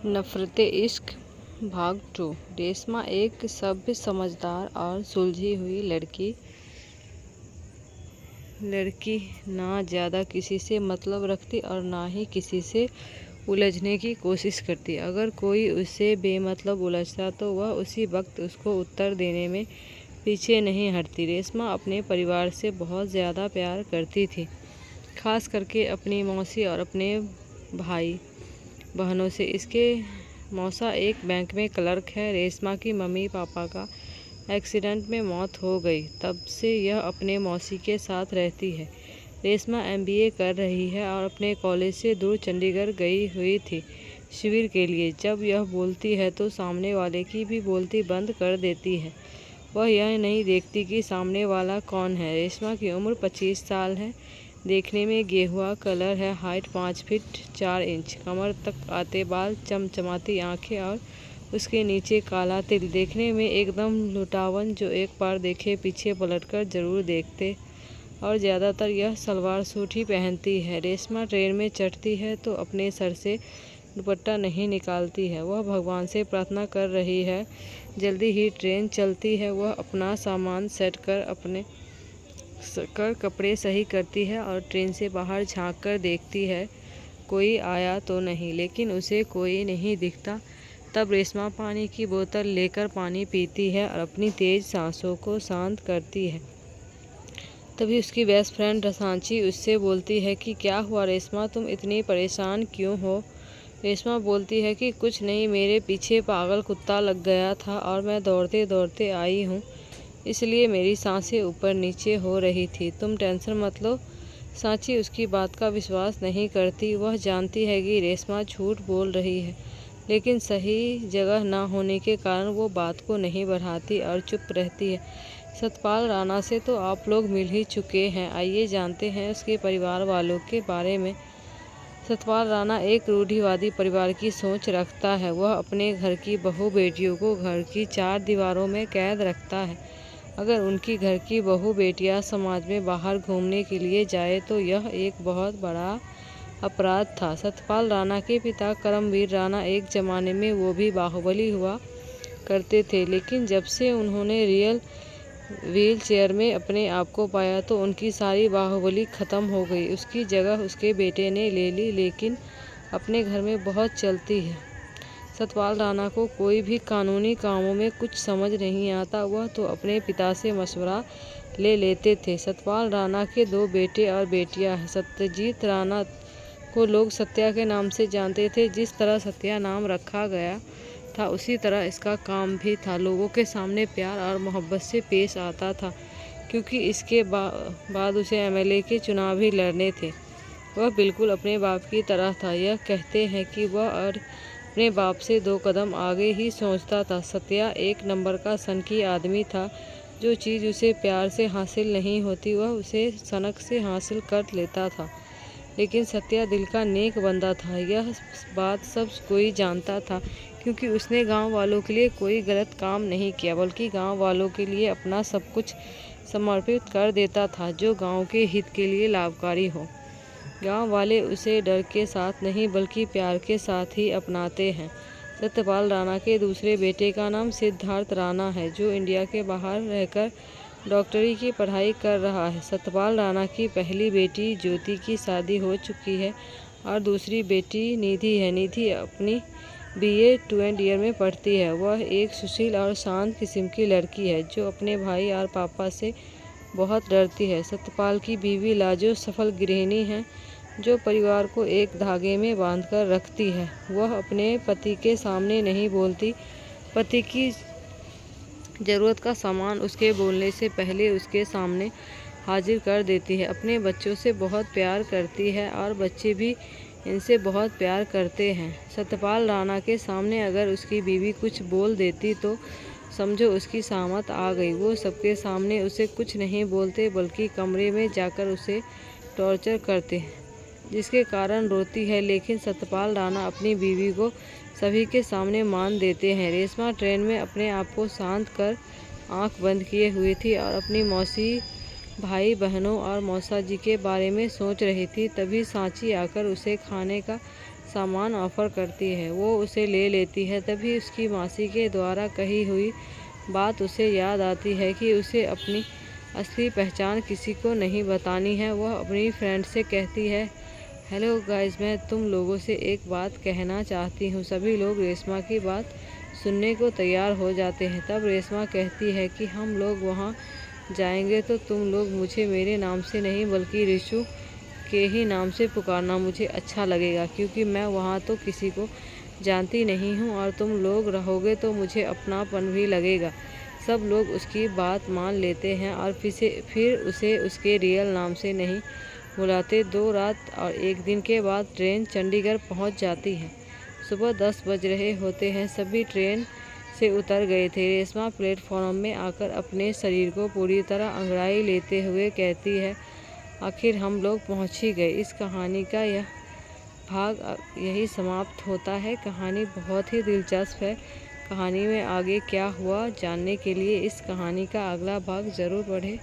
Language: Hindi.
नफरते इश्क भाग 2। रेशमा एक सभ्य, समझदार और सुलझी हुई लड़की ना ज़्यादा किसी से मतलब रखती और ना ही किसी से उलझने की कोशिश करती। अगर कोई उससे बेमतलब उलझता तो वह उसी वक्त उसको उत्तर देने में पीछे नहीं हटती। रेशमा अपने परिवार से बहुत ज़्यादा प्यार करती थी, खास करके अपनी मौसी और अपने भाई बहनों से। इसके मौसा एक बैंक में क्लर्क है। रेशमा की मम्मी पापा का एक्सीडेंट में मौत हो गई, तब से यह अपने मौसी के साथ रहती है। रेशमा MBA कर रही है और अपने कॉलेज से दूर चंडीगढ़ गई हुई थी शिविर के लिए। जब यह बोलती है तो सामने वाले की भी बोलती बंद कर देती है। वह यह नहीं देखती कि सामने वाला कौन है। रेशमा की उम्र 25 साल है। देखने में गेहुआ कलर है। Height 5 feet 4 inch. कमर तक आते बाल, चमचमाती आंखें और उसके नीचे काला तिल। देखने में एकदम लुटावन, जो एक बार देखे पीछे पलटकर जरूर देखते। और ज़्यादातर यह सलवार सूट ही पहनती है। रेशमा ट्रेन में चढ़ती है तो अपने सर से दुपट्टा नहीं निकालती है। वह भगवान से प्रार्थना कर रही है जल्दी ही ट्रेन चलती है। वह अपना सामान सेट कर कपड़े सही करती है और ट्रेन से बाहर झांक कर देखती है कोई आया तो नहीं, लेकिन उसे कोई नहीं दिखता। तब रेशमा पानी की बोतल लेकर पानी पीती है और अपनी तेज सांसों को शांत करती है। तभी उसकी बेस्ट फ्रेंड सांची उससे बोलती है कि क्या हुआ रेशमा, तुम इतनी परेशान क्यों हो। रेशमा बोलती है कि कुछ नहीं, मेरे पीछे पागल कुत्ता लग गया था और मैं दौड़ते दौड़ते आई हूँ, इसलिए मेरी सांसें ऊपर नीचे हो रही थी। तुम टेंशन मत लो। सांची उसकी बात का विश्वास नहीं करती। वह जानती है कि रेशमा झूठ बोल रही है, लेकिन सही जगह ना होने के कारण वो बात को नहीं बढ़ाती और चुप रहती है। सतपाल राणा से तो आप लोग मिल ही चुके हैं, आइए जानते हैं उसके परिवार वालों के बारे में। सतपाल राणा एक रूढ़िवादी परिवार की सोच रखता है। वह अपने घर की बहू बेटियों को घर की 4 दीवारों में कैद रखता है। अगर उनकी घर की बहू बेटियां समाज में बाहर घूमने के लिए जाए तो यह एक बहुत बड़ा अपराध था। सतपाल राणा के पिता करमवीर राणा एक ज़माने में वो भी बाहुबली हुआ करते थे, लेकिन जब से उन्होंने व्हील चेयर में अपने आप को पाया तो उनकी सारी बाहुबली खत्म हो गई। उसकी जगह उसके बेटे ने ले ली, लेकिन अपने घर में बहुत चलती है। सतपाल राणा को कोई भी कानूनी कामों में कुछ समझ नहीं आता। वह तो अपने पिता से मशवरा ले लेते थे। सतपाल राणा के 2 बेटे और बेटियां हैं। सत्यजीत राणा को लोग सत्या के नाम से जानते थे। जिस तरह सत्या नाम रखा गया था उसी तरह इसका काम भी था। लोगों के सामने प्यार और मोहब्बत से पेश आता था, क्योंकि इसके बाद उसे MLA के चुनाव ही लड़ने थे। वह बिल्कुल अपने बाप की तरह था। यह कहते हैं कि वह और अपने बाप से 2 कदम आगे ही सोचता था। सत्या एक नंबर का सनकी आदमी था। जो चीज़ उसे प्यार से हासिल नहीं होती वह उसे सनक से हासिल कर लेता था। लेकिन सत्या दिल का नेक बंदा था। यह बात सब कोई जानता था, क्योंकि उसने गांव वालों के लिए कोई गलत काम नहीं किया, बल्कि गांव वालों के लिए अपना सब कुछ समर्पित कर देता था, जो गांव के हित के लिए लाभकारी हो। गांव वाले उसे डर के साथ नहीं बल्कि प्यार के साथ ही अपनाते हैं। सत्यपाल राणा के दूसरे बेटे का नाम सिद्धार्थ राणा है, जो इंडिया के बाहर रहकर डॉक्टरी की पढ़ाई कर रहा है। सतपाल राणा की पहली बेटी ज्योति की शादी हो चुकी है और दूसरी बेटी निधि है। निधि अपनी BA 2nd ईयर में पढ़ती है। वह एक सुशील और शांत किस्म की लड़की है, जो अपने भाई और पापा से बहुत डरती है। सतपाल की बीवी लाजो सफल गृहिणी है, जो परिवार को एक धागे में बांधकर रखती है। वह अपने पति के सामने नहीं बोलती। पति की ज़रूरत का सामान उसके बोलने से पहले उसके सामने हाजिर कर देती है। अपने बच्चों से बहुत प्यार करती है और बच्चे भी इनसे बहुत प्यार करते हैं। सतपाल राणा के सामने अगर उसकी बीवी कुछ बोल देती तो समझो उसकी सामत आ गई। वो सबके सामने उसे कुछ नहीं बोलते, बल्कि कमरे में जाकर उसे टॉर्चर करते, जिसके कारण रोती है। लेकिन सतपाल राणा अपनी बीवी को सभी के सामने मान देते हैं। रेशमा ट्रेन में अपने आप को शांत कर आंख बंद किए हुई थी और अपनी मौसी, भाई बहनों और मौसा जी के बारे में सोच रही थी। तभी सांची आकर उसे खाने का सामान ऑफर करती है। वो उसे ले लेती है। तभी उसकी मासी के द्वारा कही हुई बात उसे याद आती है कि उसे अपनी असली पहचान किसी को नहीं बतानी है। वह अपनी फ्रेंड से कहती है, हेलो गाइस, मैं तुम लोगों से एक बात कहना चाहती हूँ। सभी लोग रेशमा की बात सुनने को तैयार हो जाते हैं। तब रेशमा कहती है कि हम लोग वहाँ जाएंगे तो तुम लोग मुझे मेरे नाम से नहीं बल्कि रिशु के ही नाम से पुकारना। मुझे अच्छा लगेगा क्योंकि मैं वहाँ तो किसी को जानती नहीं हूँ और तुम लोग रहोगे तो मुझे अपनापन भी लगेगा। सब लोग उसकी बात मान लेते हैं और फिर उसे उसके रियल नाम से नहीं बुलाते। 2 रात और 1 दिन के बाद ट्रेन चंडीगढ़ पहुँच जाती है। सुबह 10 बज रहे होते हैं। सभी ट्रेन से उतर गए थे। रेशमा प्लेटफॉर्म में आकर अपने शरीर को पूरी तरह अंगड़ाई लेते हुए कहती है, आखिर हम लोग पहुँच ही गए। इस कहानी का यह भाग यही समाप्त होता है। कहानी बहुत ही दिलचस्प है। कहानी में आगे क्या हुआ जानने के लिए इस कहानी का अगला भाग ज़रूर पढ़ें।